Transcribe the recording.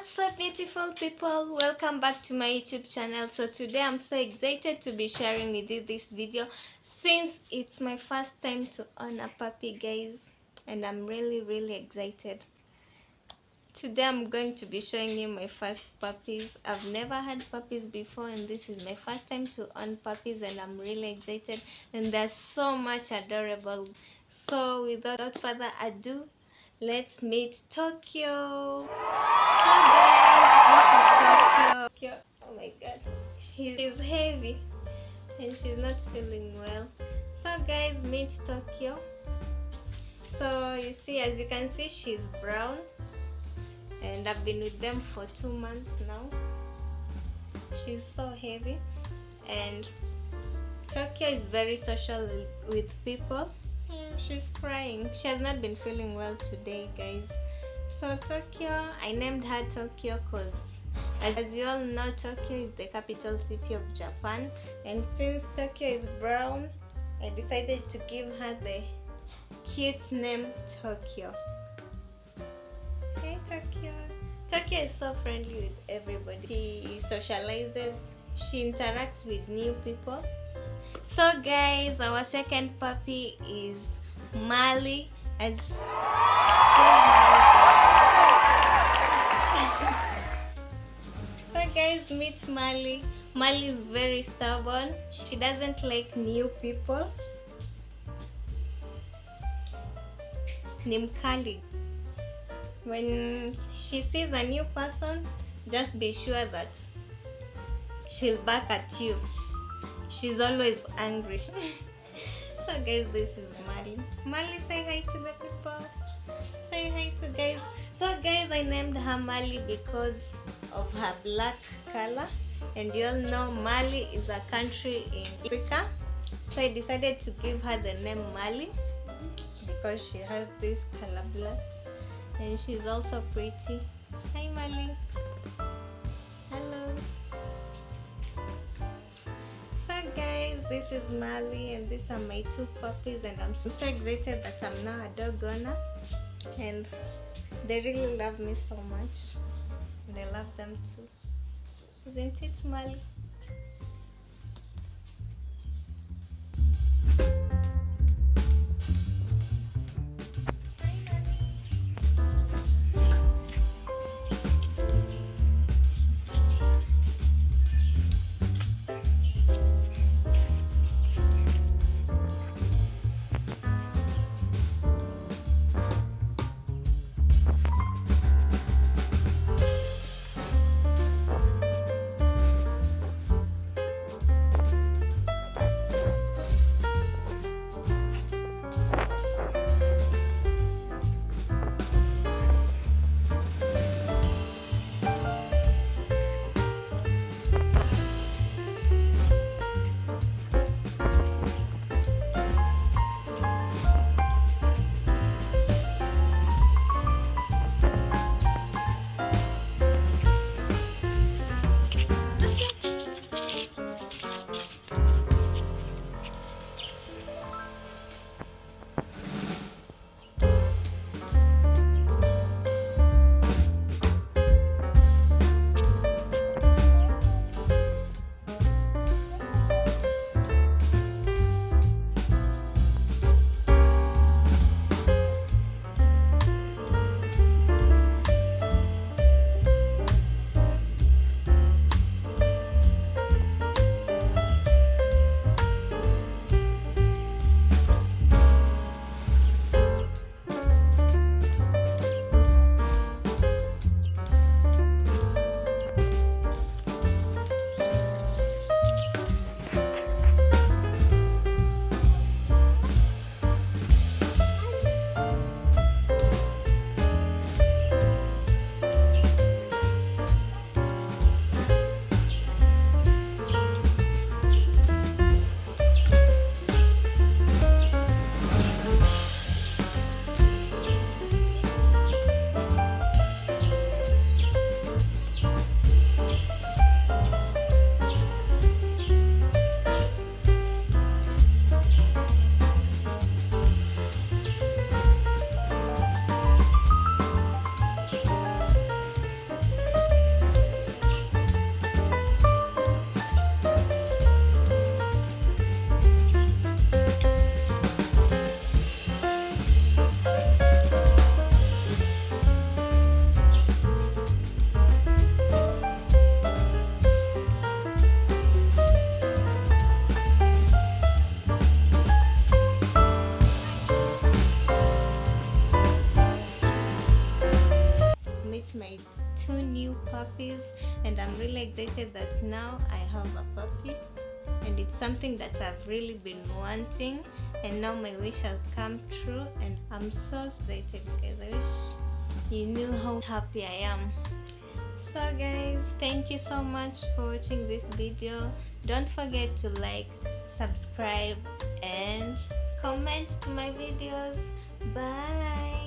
What's up, beautiful people? Welcome back to my YouTube channel. So today I'm so excited to be sharing with you this video since it's my first time to own a puppy, guys, and I'm really excited. Today I'm going to be showing you my first puppies. I've never had puppies before, and this is my first time to own puppies, and I'm really excited, and they're so much adorable. So without further ado, let's meet Tokyo. Tokyo. Oh my god, she's heavy and she's not feeling well. So guys, meet Tokyo. So you see, as you can see, she's brown, and I've been with them for 2 months now. She's so heavy, and Tokyo is very social with people. She's crying. She has not been feeling well today, guys. So Tokyo, I named her Tokyo because, as you all know, Tokyo is the capital city of Japan, and since Tokyo is brown, I decided to give her the cute name Tokyo. Hey Tokyo. Tokyo is so friendly with everybody. She socializes, she interacts with new people. So guys, our second puppy is Mali. So guys, meet Mali. Mali is very stubborn. She doesn't like new people. Ni mkali. When she sees a new person, just be sure that she'll bark at you. She's always angry. So guys, this is Mali. Mali, say hi to the people. Say hi to guys. So guys, I named her Mali because of her black color, and you all know Mali is a country in Africa. So I decided to give her the name Mali because she has this color black, and she's also pretty. Hi Mali. Hello. So guys, this is Mali, and these are my 2 puppies, and I'm so excited that I'm now a dog owner, and they really love me so much, and I love them too. Isn't it, Mali? 2 new puppies, and I'm really excited that now I have a puppy, and it's something that I've really been wanting, and now my wish has come true, and I'm so excited, guys. I wish you knew how happy I am. So guys, thank you so much for watching this video. Don't forget to like, subscribe, and comment to my videos. Bye.